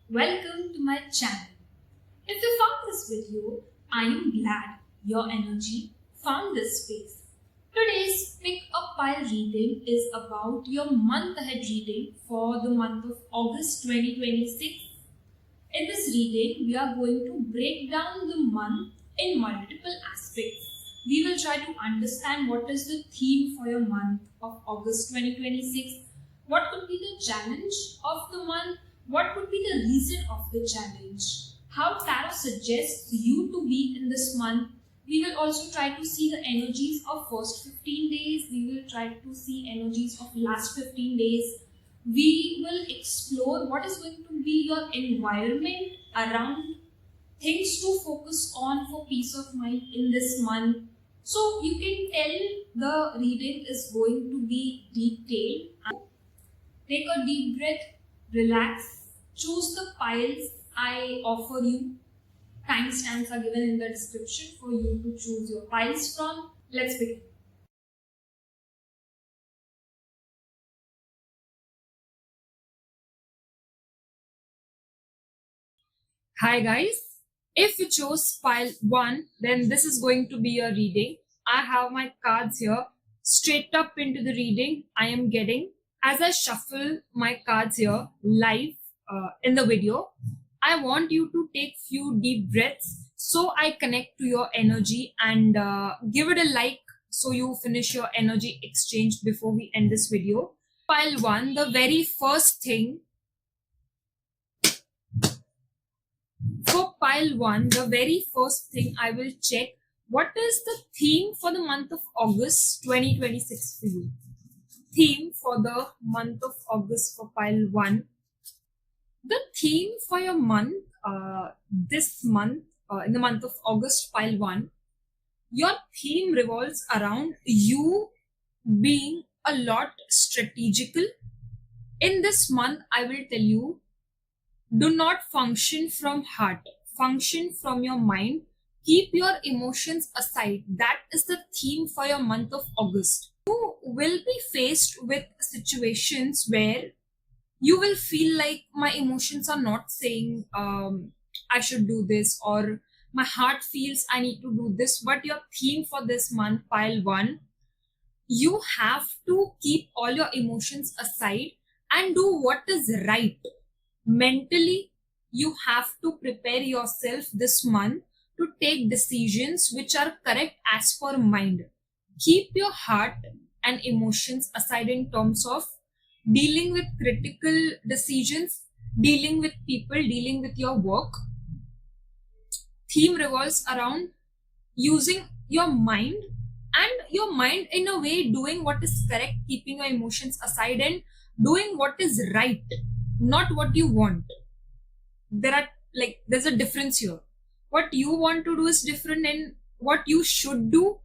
Welcome to my channel. If you found this video, I am glad your energy found this space. Today's Pick a Pile reading is about your month ahead reading for the month of August 2026. In this reading, we are going to break down the month in multiple aspects. We will try to understand what is the theme for your month of August 2026, what could be the challenge of the month, what could be the reason of the challenge, how tarot suggests you to be in this month. We will also try to see the energies of first 15 days. We will try to see energies of last 15 days. We will explore what is going to be your environment around, things to focus on for peace of mind in this month. So you can tell the reading is going to be detailed. Take a deep breath, relax, choose the piles I offer you. Timestamps are given in the description for you to choose your piles from. Let's begin. Hi guys, if you chose pile 1, then this is going to be your reading. I have my cards here. Straight up into the reading I am getting. As I shuffle my cards here live in the video, I want you to take few deep breaths so I connect to your energy and give it a like so you finish your energy exchange before we end this video. Pile 1, the very first thing for pile 1, the very first thing I will check what is the theme for the month of August 2026 for you. Theme for the month of August for pile 1. The theme for your month, this month, in the month of August, pile 1, your theme revolves around you being a lot strategical. In this month, I will tell you, do not function from heart, function from your mind. Keep your emotions aside. That is the theme for your month of August. You will be faced with situations where you will feel like my emotions are not saying I should do this, or my heart feels I need to do this. But your theme for this month, pile 1, you have to keep all your emotions aside and do what is right. Mentally, you have to prepare yourself this month to take decisions which are correct as per mind. Keep your heart and emotions aside in terms of dealing with critical decisions, dealing with people, dealing with your work. Theme revolves around using your mind, and your mind in a way doing what is correct, keeping your emotions aside and doing what is right, not what you want. There's a difference here. What you want to do is different, and what you should do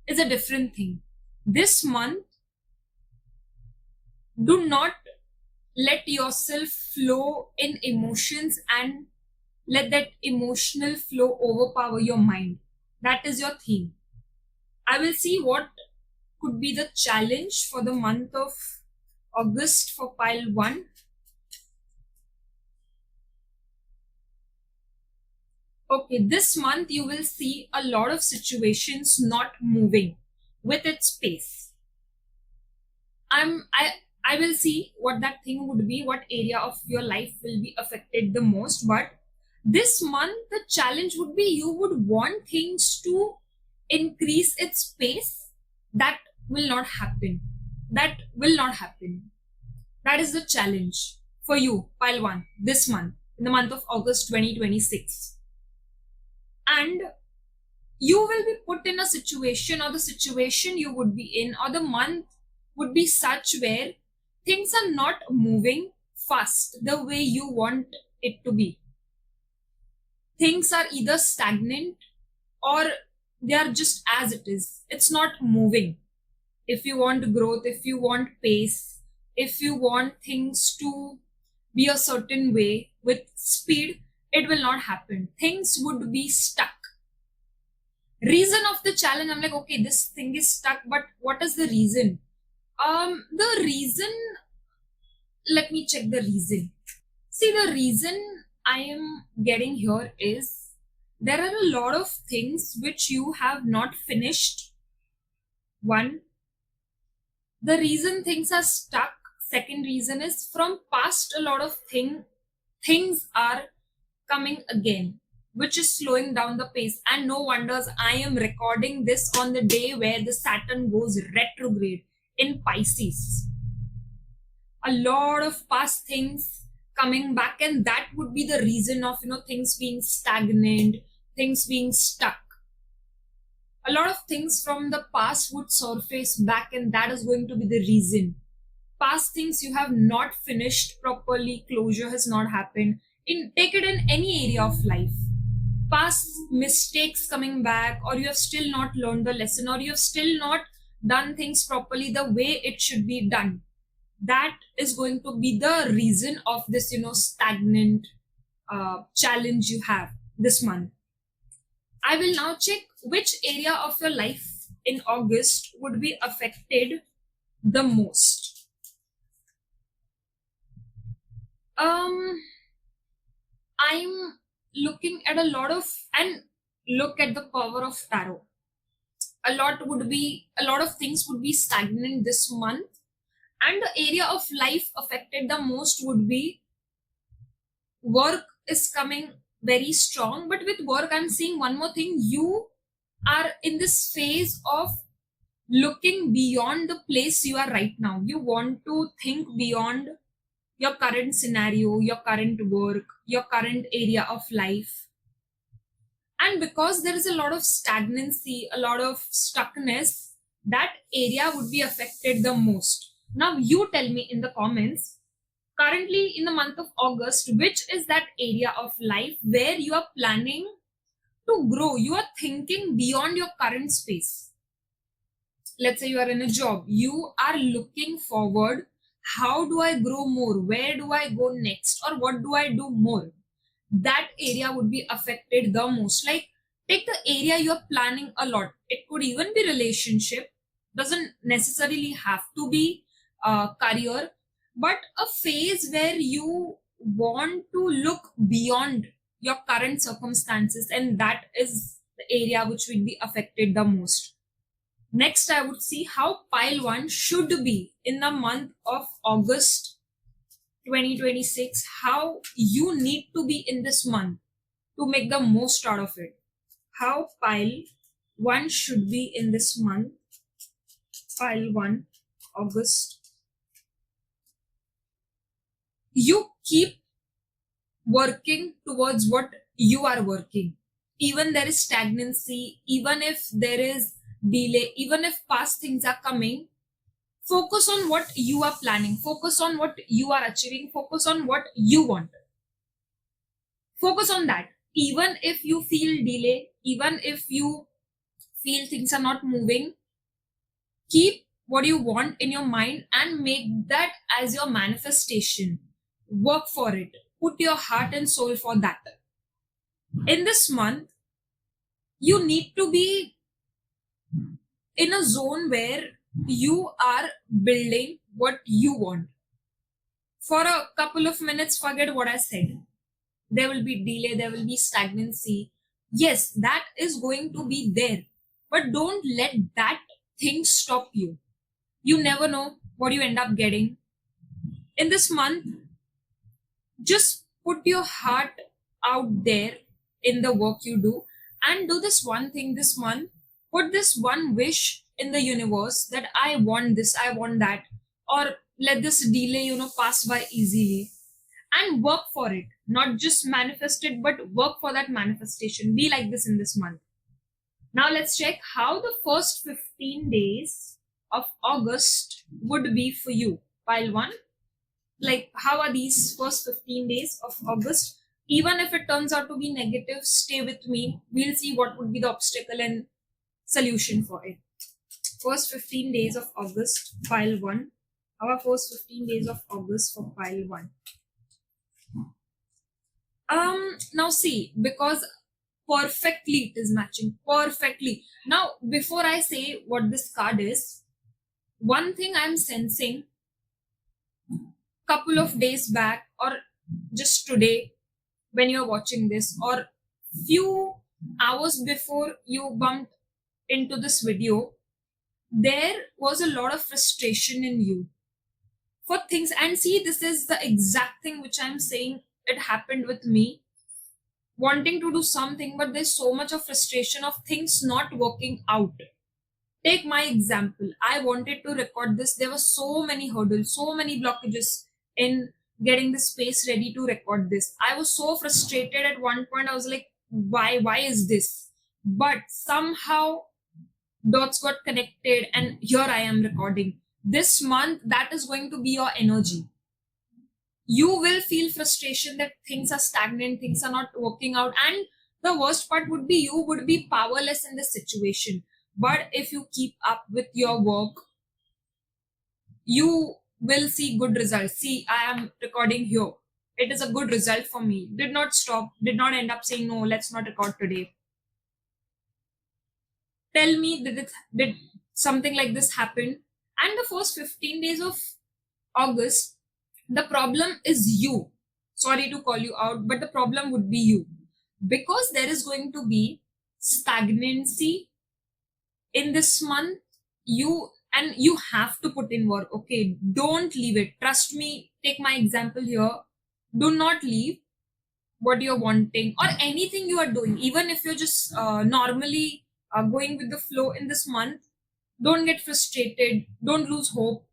is a different thing. This month, do not let yourself flow in emotions and let that emotional flow overpower your mind. That is your theme. I will see what could be the challenge for the month of August for pile 1. Okay, this month you will see a lot of situations not moving with its pace. I will see what that thing would be, what area of your life will be affected the most. But this month, the challenge would be you would want things to increase its pace. That will not happen. That will not happen. That is the challenge for you, pile 1, this month, in the month of August 2026. And you will be put in a situation, or the situation you would be in, or the month would be such where things are not moving fast the way you want it to be. Things are either stagnant or they are just as it is. It's not moving. If you want growth, if you want pace, if you want things to be a certain way with speed, it will not happen. Things would be stuck. Reason of the challenge, I'm like, okay, this thing is stuck, but what is the reason? The reason, let me check the reason. See, the reason I am getting here is there are a lot of things which you have not finished. One, the reason things are stuck. Second reason is from past a lot of things are coming again, which is slowing down the pace. And no wonders I am recording this on the day where the Saturn goes retrograde in Pisces. A lot of past things coming back, and that would be the reason of things being stagnant, things being stuck. A lot of things from the past would surface back, and that is going to be the reason. Past things you have not finished properly, closure has not happened. Take it in any area of life. Past mistakes coming back, or you have still not learned the lesson, or you have still not done things properly the way it should be done. That is going to be the reason of this stagnant challenge you have this month. I will now check which area of your life in August would be affected the most. I'm looking at a lot of, and look at the power of tarot. A lot of things would be stagnant this month, and the area of life affected the most would be work is coming very strong. But with work, I'm seeing one more thing. You are in this phase of looking beyond the place you are right now. You want to think beyond your current scenario, your current work, your current area of life. And because there is a lot of stagnancy, a lot of stuckness, that area would be affected the most. Now, you tell me in the comments, currently in the month of August, which is that area of life where you are planning to grow? You are thinking beyond your current space. Let's say you are in a job, you are looking forward. How do I grow more? Where do I go next? Or what do I do more? That area would be affected the most. Like, take the area you're planning a lot. It could even be relationship, doesn't necessarily have to be career, but a phase where you want to look beyond your current circumstances, and that is the area which will be affected the most. Next, I would see how pile 1 should be in the month of August 2026, how you need to be in this month to make the most out of it. How pile 1 should be in this month. Pile 1, August. You keep working towards what you are working. Even there is stagnancy, even if there is delay, even if past things are coming, focus on what you are planning, focus on what you are achieving, focus on what you want. Focus on that. Even if you feel delay, even if you feel things are not moving, keep what you want in your mind and make that as your manifestation. Work for it. Put your heart and soul for that. In this month, you need to be in a zone where you are building what you want. For a couple of minutes, forget what I said. There will be delay, there will be stagnancy. Yes, that is going to be there, but don't let that thing stop you. You never know what you end up getting. In this month, just put your heart out there in the work you do, and do this one thing this month. Put this one wish in the universe that I want this, I want that, or let this delay, pass by easily, and work for it. Not just manifest it, but work for that manifestation. Be like this in this month. Now let's check how the first 15 days of August would be for you. Pile 1. Like, how are these first 15 days of August? Even if it turns out to be negative, stay with me. We'll see what would be the obstacle and solution for it. First 15 days of August, pile 1. Our first 15 days of August for pile 1. Now see, because perfectly it is matching perfectly. Now, before I say what this card is, one thing I'm sensing couple of days back or just today, when you're watching this, or few hours before you bumped into this video, there was a lot of frustration in you for things. And see, this is the exact thing which I'm saying, it happened with me, wanting to do something, but there's so much of frustration of things not working out. Take my example. I wanted to record this. There were so many hurdles, so many blockages in getting the space ready to record this. I was so frustrated at one point. I was like, why is this? But somehow dots got connected, and here I am recording. This month, that is going to be your energy. You will feel frustration that things are stagnant, things are not working out, and the worst part would be you would be powerless in this situation. But if you keep up with your work, you will see good results. See, I am recording here. It is a good result for me. Did not stop, did not end up saying, no, let's not record today. Tell me, did something like this happen? And the first 15 days of August, the problem is you. Sorry to call you out, but the problem would be you. Because there is going to be stagnancy in this month. You have to put in work. Okay, don't leave it. Trust me, take my example here. Do not leave what you're wanting or anything you are doing, even if you're just normally going with the flow in this month. Don't get frustrated, don't lose hope,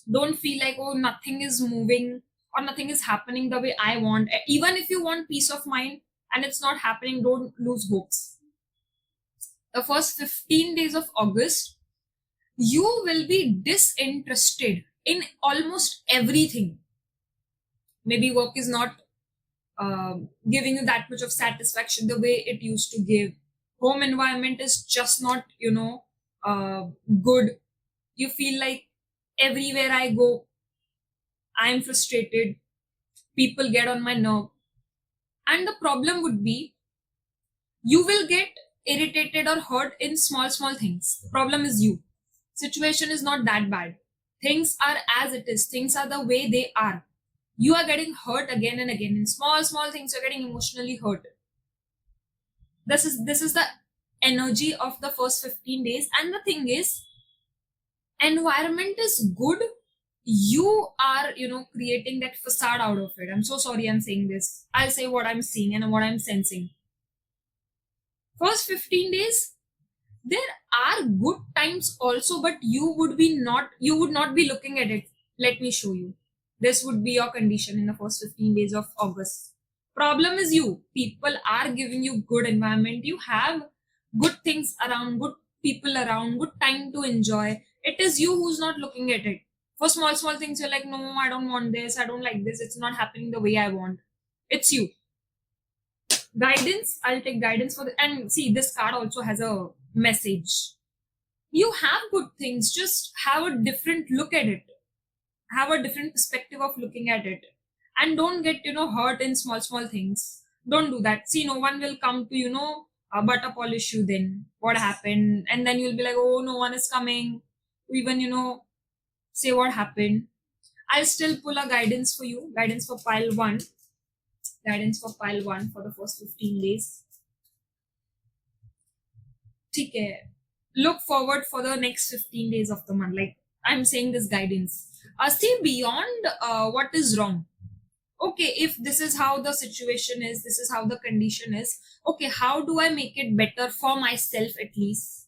don't feel like, oh, nothing is moving or nothing is happening the way I want. Even if you want peace of mind and it's not happening, don't lose hopes. The first 15 days of August, you will be disinterested in almost everything. Maybe work is not giving you that much of satisfaction the way it used to give. Home environment is just not, good. You feel like everywhere I go, I'm frustrated. People get on my nerve. And the problem would be you will get irritated or hurt in small things. The problem is you. Situation is not that bad. Things are as it is. Things are the way they are. You are getting hurt again and again. In small things, you're getting emotionally hurt. This is the energy of the first 15 days. And the thing is, environment is good. You are, creating that facade out of it. I'm so sorry I'm saying this. I'll say what I'm seeing and what I'm sensing. First 15 days, there are good times also, but you would not be looking at it. Let me show you. This would be your condition in the first 15 days of August. Problem is you. People are giving you good environment. You have good things around, good people around, good time to enjoy. It is you who's not looking at it. For small things, you're like, no, I don't want this, I don't like this, it's not happening the way I want. It's you. Guidance, I'll take guidance for the, and see, this card also has a message. You have good things, just have a different look at it, have a different perspective of looking at it, and don't get hurt in small things. Don't do that. See, no one will come to a butter polish you. Then what happened? And then you'll be like, oh, no one is coming to even say what happened. I'll still pull a guidance for you, guidance for pile 1, for the first 15 days. Okay. Look forward for the next 15 days of the month. Like I'm saying this guidance. See beyond what is wrong. Okay, if this is how the situation is, this is how the condition is. Okay, how do I make it better for myself at least?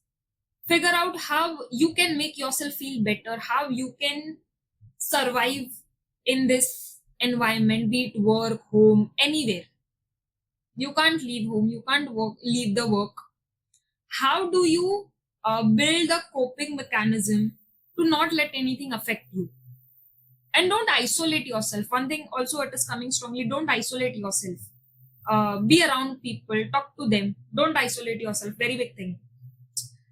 Figure out how you can make yourself feel better, how you can survive in this environment, be it work, home, anywhere. You can't leave home, you can't leave the work. How do you build a coping mechanism to not let anything affect you? And don't isolate yourself. One thing also, it is coming strongly, don't isolate yourself. Be around people, talk to them, don't isolate yourself. Very big thing.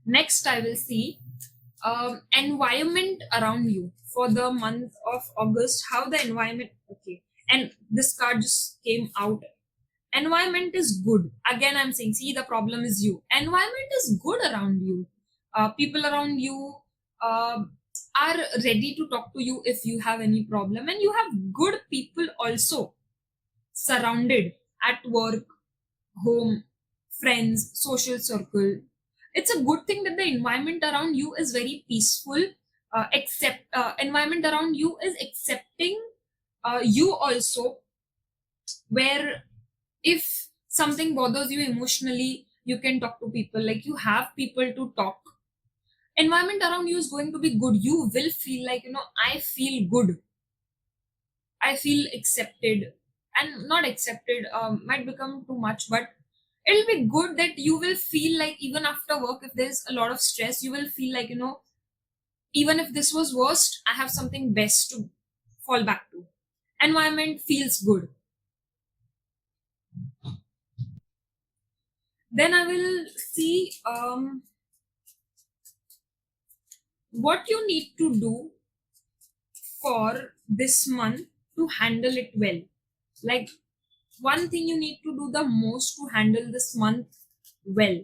Next, I will see environment around you for the month of August. How the environment, okay, and this card just came out. Environment is good. Again, I'm saying, see, the problem is you. Environment is good around you. People around you are ready to talk to you if you have any problem, and you have good people also surrounded. at work, home, friends, social circle. It's a good thing that the environment around you is very peaceful. Accept Environment around you is accepting you also, where if something bothers you emotionally, you can talk to people. Like, you have people to talk. Environment around you is going to be good. You will feel like, I feel good, I feel accepted. And not accepted might become too much, but it'll be good that you will feel like, even after work, if there's a lot of stress, you will feel like, even if this was worst, I have something best to fall back to. Environment feels good. Then I will see what you need to do for this month to handle it well. Like, one thing you need to do the most to handle this month well.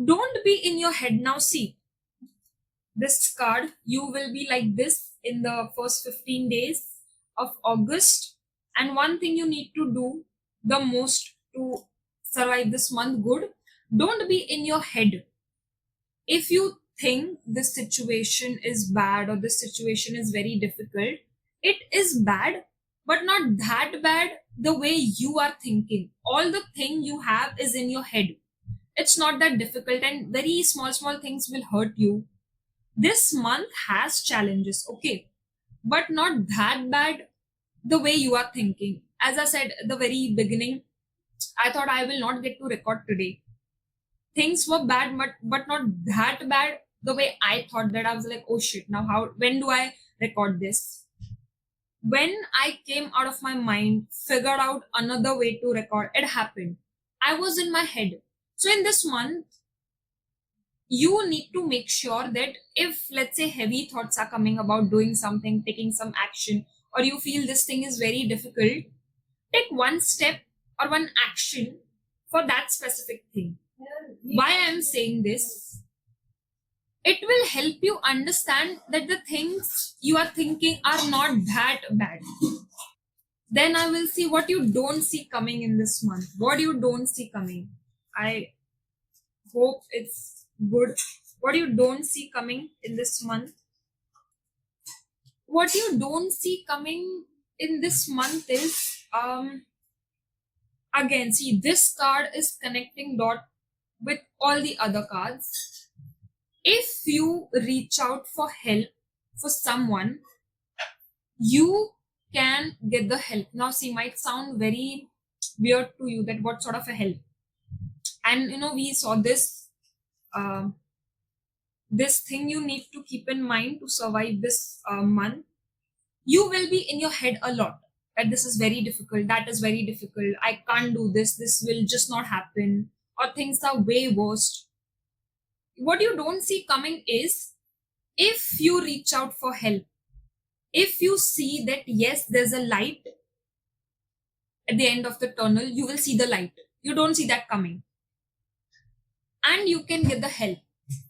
Don't be in your head now. See, this card, you will be like this in the first 15 days of August. And one thing you need to do the most to survive this month good, don't be in your head. If you think this situation is bad or this situation is very difficult, it is bad, but not that bad the way you are thinking. All the thing you have is in your head. It's not that difficult, and very small things will hurt you. This month has challenges, okay, but not that bad the way you are thinking. As I said at the very beginning, I thought I will not get to record today. Things were bad, but not that bad the way I thought. That I was like, oh shit, now how, when do I record this? When I came out of my mind, figured out another way to record, it happened. I was in my head. So in this month, you need to make sure that if, let's say, heavy thoughts are coming about doing something, taking some action, or you feel this thing is very difficult, take one step or one action for that specific thing. Why I am saying this? It will help you understand that the things you are thinking are not that bad. Then I will see what you don't see coming in this month. What you don't see coming. I hope it's good. What you don't see coming in this month. What you don't see coming in this month is, again, see, this card is connecting dot with all the other cards. If you reach out for help for someone, you can get the help. Now, see, might sound very weird to you that what sort of a help. And we saw this this thing you need to keep in mind to survive this month. You will be in your head a lot, that this is very difficult, that is very difficult, I can't do this will just not happen, or things are way worse. What you don't see coming is, if you reach out for help, if you see that yes, there's a light at the end of the tunnel, you will see the light. You don't see that coming, and you can get the help.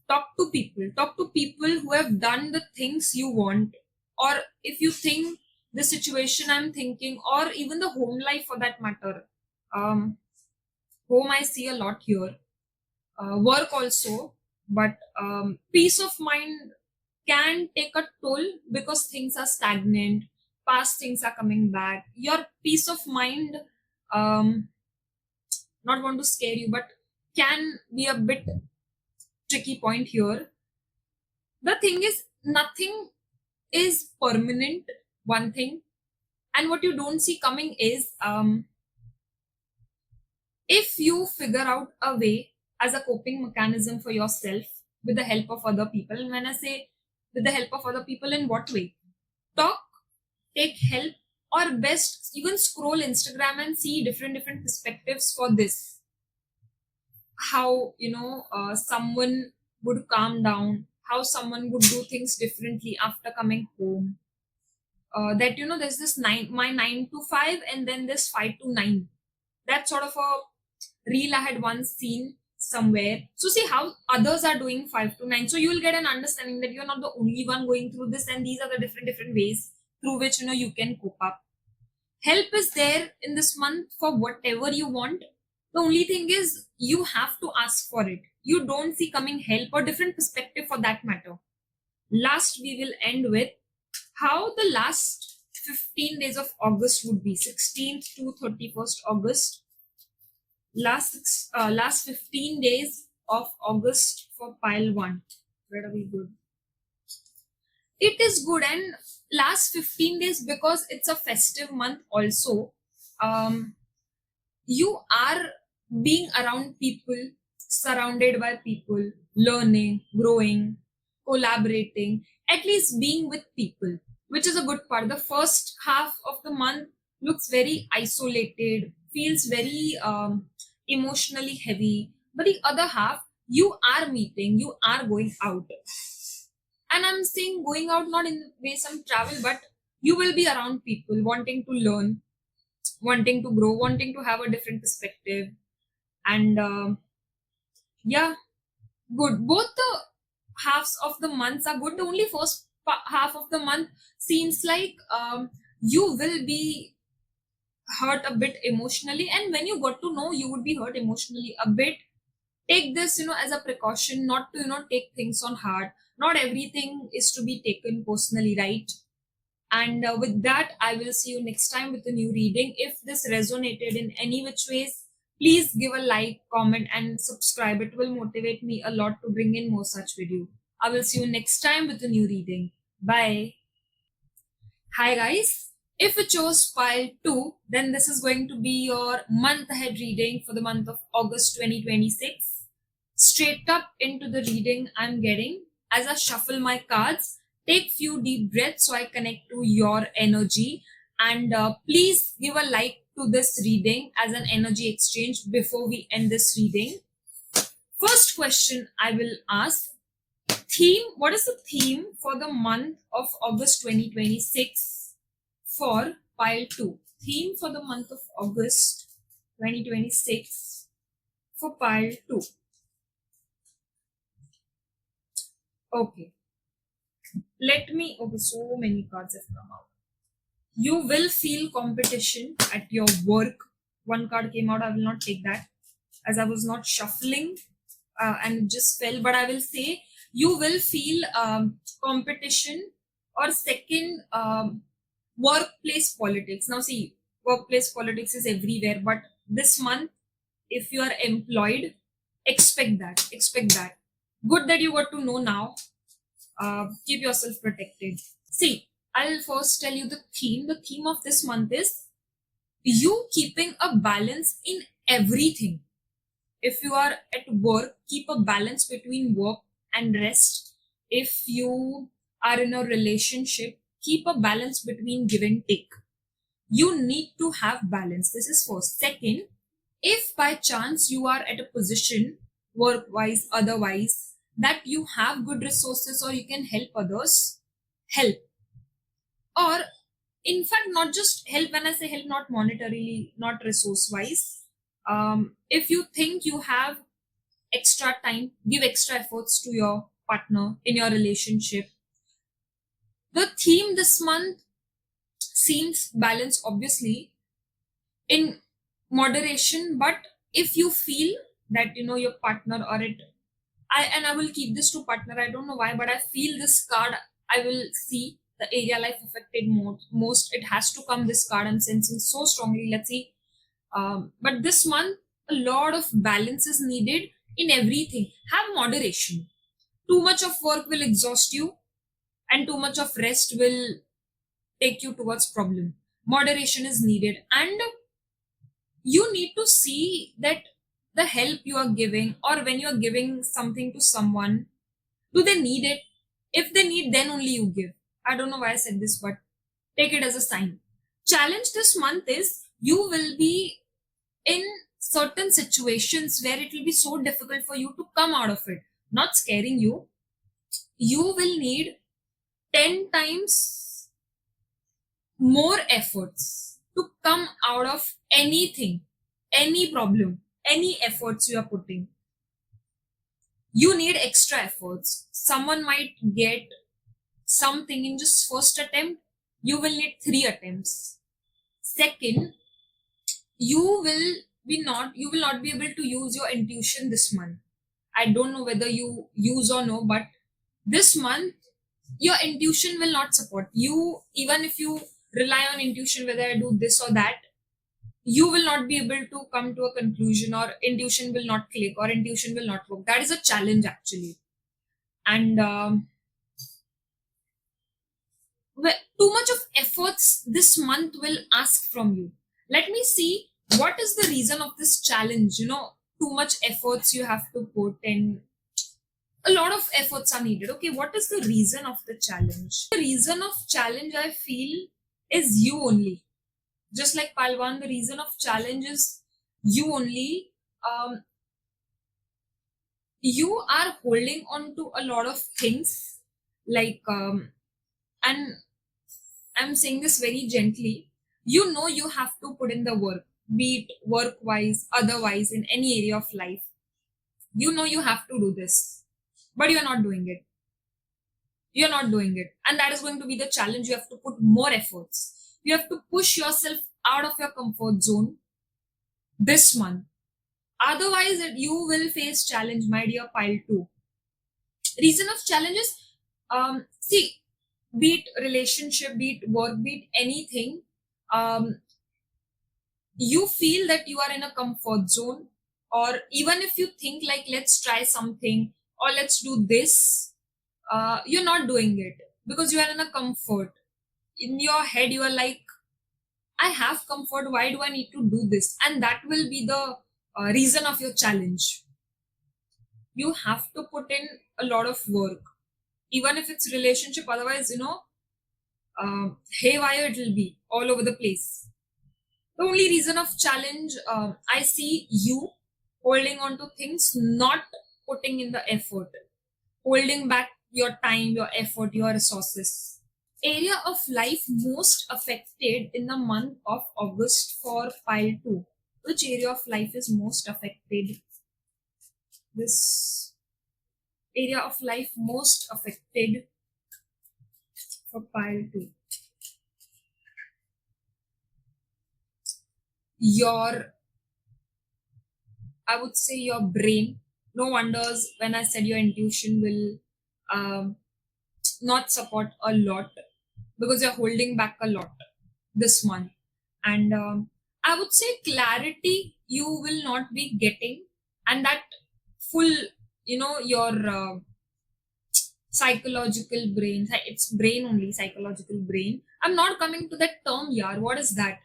Talk to people who have done the things you want. Or if you think the situation I'm thinking, or even the home life for that matter, home I see a lot here, work also, but peace of mind can take a toll because things are stagnant, past things are coming back. Your peace of mind, um, not want to scare you, but can be a bit tricky point here. The thing is, nothing is permanent, one thing. And what you don't see coming is, if you figure out a way as a coping mechanism for yourself with the help of other people. And when I say with the help of other people, in what way? Talk, take help, or best even scroll Instagram and see different perspectives for this. How someone would calm down, how someone would do things differently after coming home. That there's this 9 to 5, and then this 5 to 9. That sort of a reel I had once seen somewhere. So see how others are doing 5 to 9. So you will get an understanding that you're not the only one going through this, and these are the different ways through which you can cope up. Help is there in this month for whatever you want. The only thing is you have to ask for it. You don't see coming help or different perspective for that matter. Last, we will end with how the last 15 days of August would be, 16th to 31st August. Last 15 days of August for pile 1. Where are we good? It is good, and last 15 days, because it's a festive month also, um, you are being around people, surrounded by people, learning, growing, collaborating, at least being with people, which is a good part. The first half of the month looks very isolated, feels very emotionally heavy, but the other half, you are meeting, you are going out. And I'm saying going out not in the way some travel, but you will be around people wanting to learn, wanting to grow, wanting to have a different perspective. And yeah, good. Both the halves of the months are good. The only first half of the month seems like you will be hurt a bit emotionally, and when you got to know you would be hurt emotionally a bit, take this as a precaution not to take things on hard. Not everything is to be taken personally, right? And with that, I will see you next time with a new reading. If this resonated in any which ways, please give a like, comment, and subscribe. It will motivate me a lot to bring in more such video. I will see you next time with a new reading. Bye. Hi guys. If you chose pile 2, then this is going to be your month ahead reading for the month of August 2026. Straight up into the reading I'm getting. As I shuffle my cards, take few deep breaths so I connect to your energy, and please give a like to this reading as an energy exchange before we end this reading. First question I will ask, theme, what is the theme for the month of August 2026 for pile 2? Theme for the month of August 2026 for pile 2. Okay, okay, so many cards have come out. You will feel competition at your work. One card came out, I will not take that as I was not shuffling and just fell, but I will say you will feel competition, or second, workplace politics. Now, see, workplace politics is everywhere, but this month, if you are employed, expect that. Expect that. Good that you got to know now. Keep yourself protected. See, I'll first tell you the theme. The theme of this month is you keeping a balance in everything. If you are at work, keep a balance between work and rest. If you are in a relationship, keep a balance between give and take. You need to have balance. This is first. Second, if by chance you are at a position, work wise, otherwise, that you have good resources or you can help others, help. Or, in fact, not just help. When I say help, not monetarily, not resource wise. If you think you have extra time, give extra efforts to your partner in your relationship. The theme this month seems balance, obviously, in moderation, but if you feel that your partner or it, I will keep this to partner. I don't know why, but I feel this card, I will see the area life affected most. It has to come, this card I'm sensing so strongly. Let's see. But this month, a lot of balance is needed in everything. Have moderation. Too much of work will exhaust you, and too much of rest will take you towards problem. Moderation is needed, and you need to see that the help you are giving, or when you are giving something to someone, do they need it? If they need, then only you give. I don't know why I said this, but take it as a sign. Challenge this month is you will be in certain situations where it will be so difficult for you to come out of it. Not scaring you. You will need 10 times more efforts to come out of anything, any problem, any efforts you are putting. You need extra efforts. Someone might get something in just first attempt. You will need 3 attempts. Second, you will not be able to use your intuition this month. I don't know whether you use or no, but this month your intuition will not support you. Even if you rely on intuition, whether I do this or that, you will not be able to come to a conclusion, or intuition will not click, or intuition will not work. That is a challenge actually. And too much of efforts this month will ask from you. Let me see what is the reason of this challenge. Too much efforts you have to put in. A lot of efforts are needed. Okay, what is the reason of the challenge? The reason of challenge, I feel, is you only. Just like Palwan, the reason of challenge is you only. You are holding on to a lot of things, like and I'm saying this very gently. You have to put in the work, be it work wise, otherwise, in any area of life. You have to do this, but you're not doing it. You're not doing it. And that is going to be the challenge. You have to put more efforts. You have to push yourself out of your comfort zone this month. Otherwise, you will face challenge, my dear pile 2. Reason of challenges, see, be it relationship, be it work, be it anything, um, you feel that you are in a comfort zone, or even if you think like let's try something or let's do this, you're not doing it because you are in a comfort. In your head you are like, I have comfort, why do I need to do this? And that will be the reason of your challenge. You have to put in a lot of work, even if it's relationship. Otherwise, haywire it will be all over the place. The only reason of challenge, I see you holding on to things, not putting in the effort, holding back your time, your effort, your resources. Area of life most affected in the month of August for pile 2. Which area of life is most affected? This area of life most affected for pile 2. I would say your brain. No wonders when I said your intuition will not support a lot, because you're holding back a lot this month. And I would say clarity you will not be getting, and that full, your psychological brain, it's brain only, psychological brain. I'm not coming to that term here. What is that?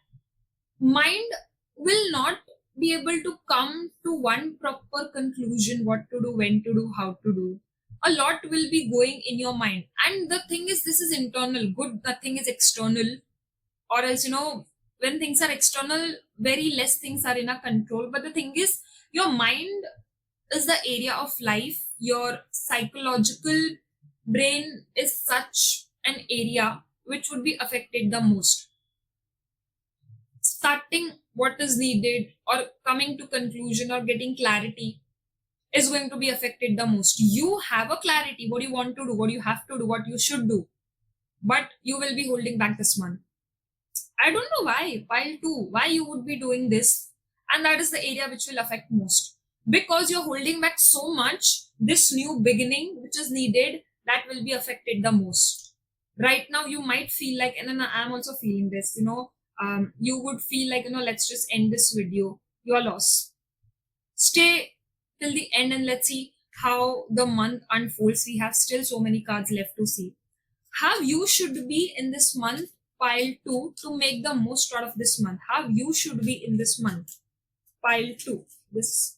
Mind will not be able to come to one proper conclusion, what to do, when to do, how to do. A lot will be going in your mind, and the thing is, this is internal. Good, nothing is external. Or else, when things are external, very less things are in our control. But the thing is, your mind is the area of life. Your psychological brain is such an area which would be affected the most. Starting what is needed, or coming to conclusion, or getting clarity is going to be affected the most. You have a clarity what you want to do, what you have to do, what you should do, but you will be holding back this month. I don't know why. Pile 2, why you would be doing this? And that is the area which will affect most, because you're holding back so much. This new beginning which is needed, that will be affected the most. Right now you might feel like, and then I'm also feeling this, you would feel like, let's just end this video. You're lost. Stay till the end and let's see how the month unfolds. We have still so many cards left to see. How you should be in this month, pile 2, to make the most out of this month. How you should be in this month, pile 2. This,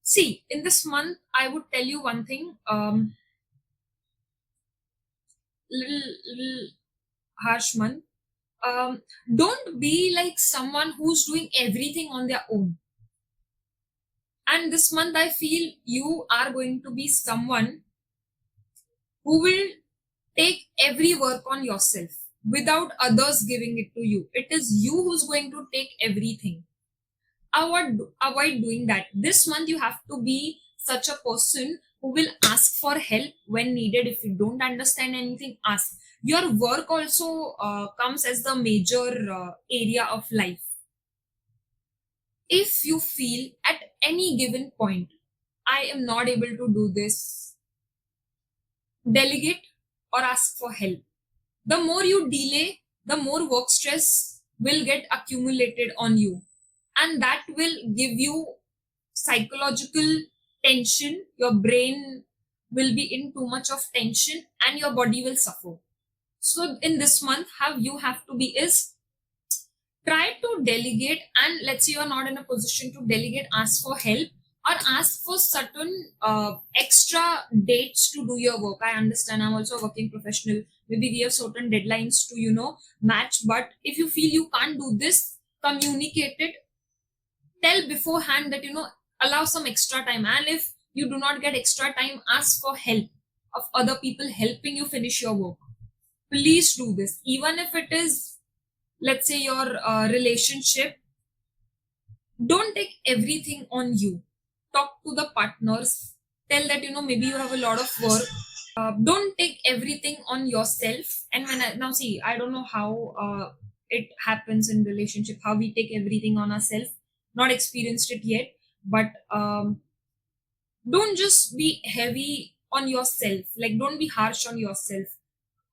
see, in this month, I would tell you one thing. Little harsh month. Don't be like someone who's doing everything on their own. And this month, I feel you are going to be someone who will take every work on yourself without others giving it to you. It is you who's going to take everything. Avoid doing that. This month, you have to be such a person who will ask for help when needed. If you don't understand anything, ask. Your work also comes as the major area of life. If you feel at any given point, I am not able to do this, delegate or ask for help. The more you delay, the more work stress will get accumulated on you, and that will give you psychological tension. Your brain will be in too much of tension and your body will suffer. So in this month, how you have to be is try to delegate, and let's say you're not in a position to delegate, ask for help or ask for certain extra dates to do your work. I understand, I'm also a working professional. Maybe we have certain deadlines to match, but if you feel you can't do this, communicate it, tell beforehand that allow some extra time. And if you do not get extra time, ask for help of other people helping you finish your work. Please do this, even if it is, let's say, your relationship. Don't take everything on you. Talk to the partners, tell that maybe you have a lot of work. Don't take everything on yourself. And when I now see, I don't know how it happens in relationship, how we take everything on ourselves. Not experienced it yet, but don't just be heavy on yourself. Like, don't be harsh on yourself.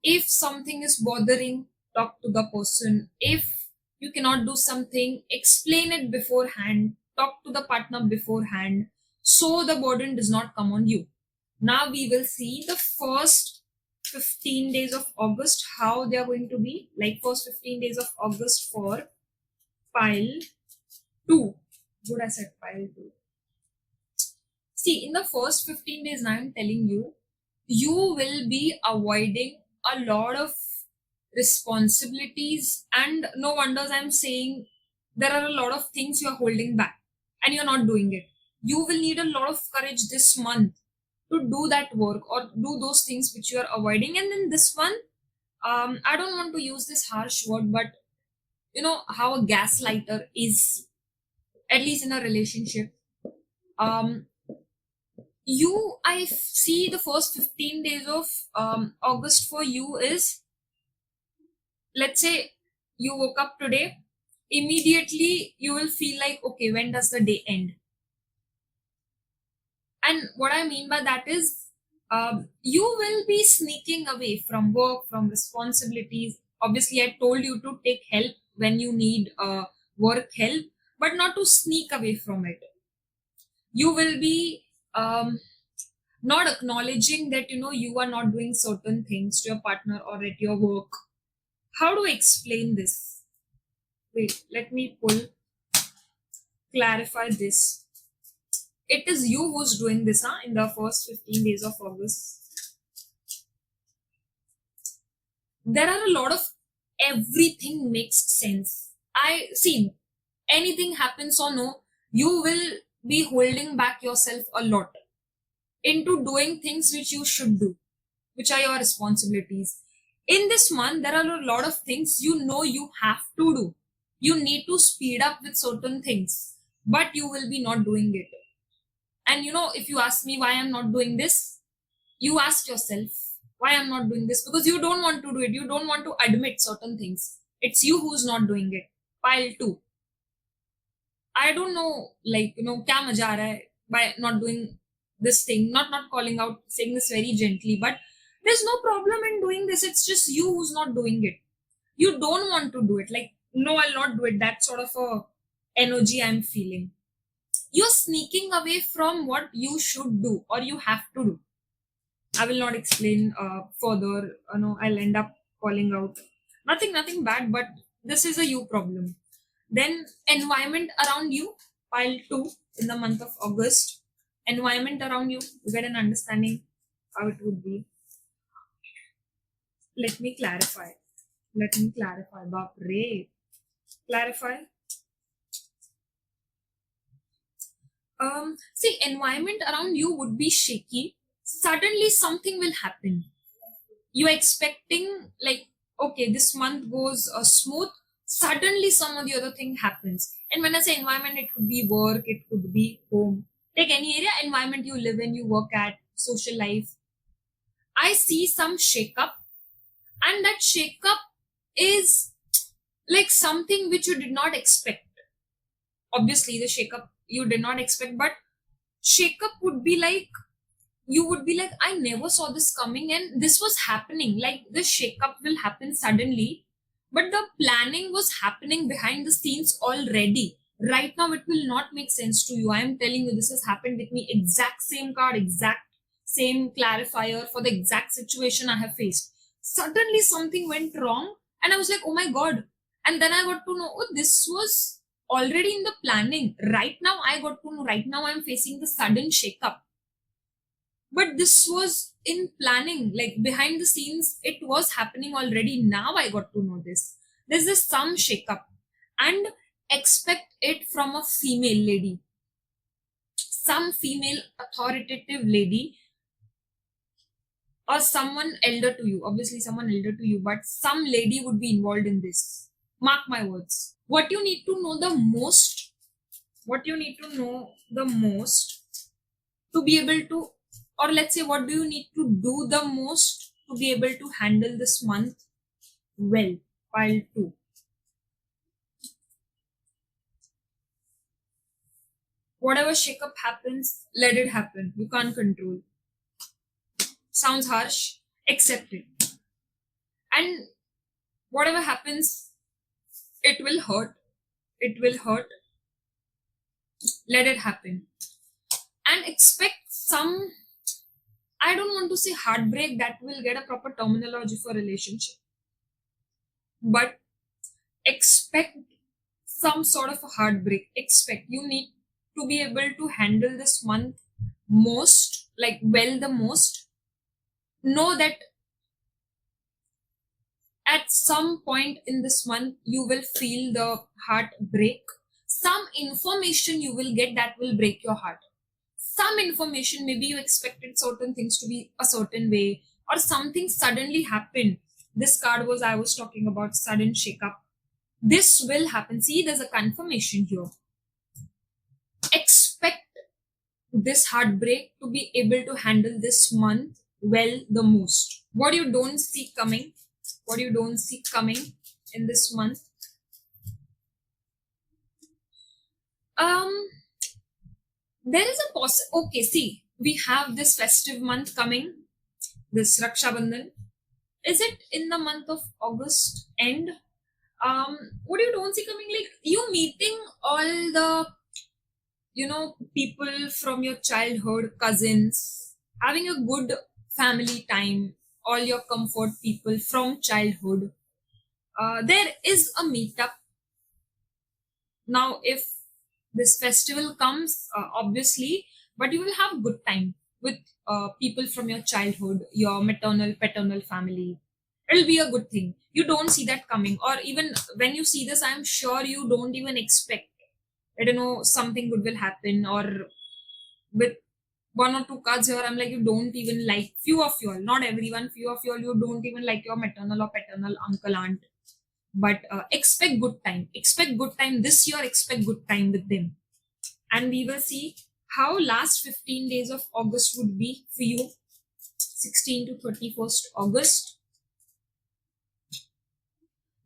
If something is bothering, talk to the person. If you cannot do something, explain it beforehand. Talk to the partner beforehand, so the burden does not come on you. Now we will see the first 15 days of August, how they are going to be. Like, first 15 days of August for pile 2. Good, I said pile 2. See, in the first 15 days, now I'm telling you, you will be avoiding a lot of responsibilities. And no wonders, I'm saying there are a lot of things you're holding back and you're not doing it. You will need a lot of courage this month to do that work or do those things which you are avoiding. And then this one, I don't want to use this harsh word, but you know how a gaslighter is, at least in a relationship. Um, I see the first 15 days of August for you is, let's say you woke up today, immediately you will feel like, okay, when does the day end? And what I mean by that is, you will be sneaking away from work, from responsibilities. Obviously, I told you to take help when you need work help, but not to sneak away from it. You will be not acknowledging that you are not doing certain things to your partner or at your work. How do I explain this? Wait, let me clarify this. It is you who's doing this, in the first 15 days of August. There are a lot of, everything makes sense. I see, anything happens or no, you will be holding back yourself a lot into doing things which you should do, which are your responsibilities. In this month, there are a lot of things you have to do. You need to speed up with certain things, but you will be not doing it. And if you ask me why I'm not doing this, you ask yourself why I'm not doing this, because you don't want to do it. You don't want to admit certain things. It's you who's not doing it. Pile 2. I don't know, like, kya maja aa raha hai by not doing this thing, not calling out, saying this very gently, but there's no problem in doing this. It's just you who's not doing it. You don't want to do it. Like, no, I'll not do it. That sort of a energy I'm feeling. You're sneaking away from what you should do or you have to do. I will not explain further. I'll end up calling out. Nothing bad, but this is a you problem. Then environment around you, pile 2 in the month of August. Environment around you, you get an understanding how it would be. Let me clarify. Bapre. Clarify. See, environment around you would be shaky. Suddenly something will happen. You're expecting, like, okay, this month goes smooth. Suddenly some of the other thing happens. And when I say environment, it could be work, it could be home. Take any area, environment you live in, you work at, social life. I see some shake up, And that shakeup is like something which you did not expect. Obviously, the shakeup you did not expect, but shakeup would be like, you would be like, I never saw this coming, and this was happening. Like, the shakeup will happen suddenly, but the planning was happening behind the scenes already. Right now, it will not make sense to you. I am telling you, this has happened with me. Exact same card, exact same clarifier for the exact situation I have faced. Suddenly, something went wrong, and I was like, oh my god. And then I got to know, oh, this was already in the planning. Right now, I got to know, right now, I'm facing the sudden shakeup, but this was in planning, like behind the scenes it was happening already. Now I got to know this. There's this some shakeup, and expect it from a female lady, some female authoritative lady, or someone elder to you. Obviously someone elder to you, but some lady would be involved in this. Mark my words. What you need to know the most, what you need to know the most to be able to, or let's say, what do you need to do the most to be able to handle this month well? Pile 2. Whatever shakeup happens, let it happen. You can't control. Sounds harsh. Accept it. And whatever happens, it will hurt. It will hurt. Let it happen. And expect some, I don't want to say heartbreak, that will get a proper terminology for relationship. But expect some sort of a heartbreak. Expect, you need to be able to handle this month most, like well, the most. Know that at some point in this month you will feel the heartbreak. Some information you will get that will break your heart. Some information, maybe you expected certain things to be a certain way, or something suddenly happened. This card was, I was talking about sudden shakeup. This will happen. See, there's a confirmation here. Expect this heartbreak to be able to handle this month well, the most. What you don't see coming, what you don't see coming in this month. There is a okay, see, we have this festive month coming, this Raksha Bandhan. Is it in the month of August end? What you don't see coming, like you meeting all the, people from your childhood, cousins, having a good family time, all your comfort people from childhood. There is a meetup. Now, if this festival comes, obviously, but you will have good time with people from your childhood, your maternal, paternal family. It'll be a good thing. You don't see that coming, or even when you see this, I'm sure you don't even expect, I don't know, something good will happen, or with one or two cards here, I'm like, you don't even like, few of you all, not everyone, few of you all, you don't even like your maternal or paternal uncle, aunt. But expect good time. Expect good time this year. Expect good time with them, and we will see how last 15 days of August would be for you. 16 to 31st August.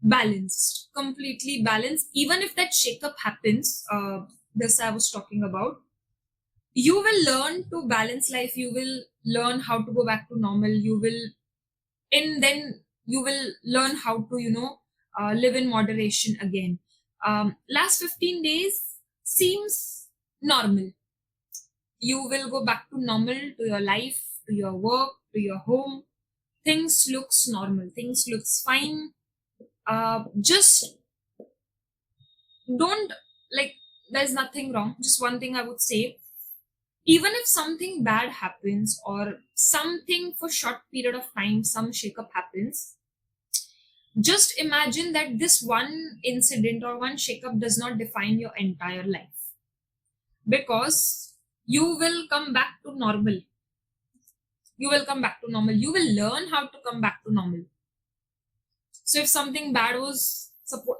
Balanced, completely balanced. Even if that shakeup happens, this I was talking about, you will learn to balance life. You will learn how to go back to normal. You will, and then you will learn how to, live in moderation again. Last 15 days seems normal. You will go back to normal, to your life, to your work, to your home. Things looks normal. Things looks fine. Just don't, like, there's nothing wrong. Just one thing I would say, even if something bad happens, or something for short period of time, some shakeup happens, just imagine that this one incident or one shakeup does not define your entire life, because you will come back to normal. You will come back to normal. You will learn how to come back to normal. So if something bad was,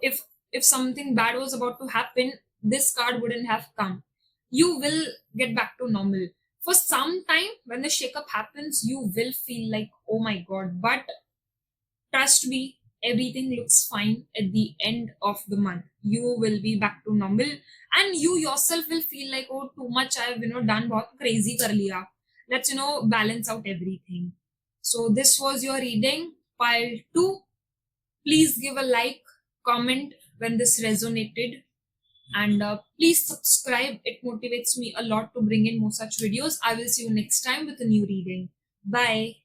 if something bad was about to happen, this card wouldn't have come. You will get back to normal. For some time, when the shakeup happens, you will feel like, oh my god. But Trust me, everything looks fine at the end of the month. You will be back to normal, and you yourself will feel like, oh, too much I've done, बहुत crazy कर लिया. Let's balance out everything. So this was your reading pile 2. Please give a like, comment when this resonated, and please subscribe. It motivates me a lot to bring in more such videos. I will see you next time with a new reading. Bye.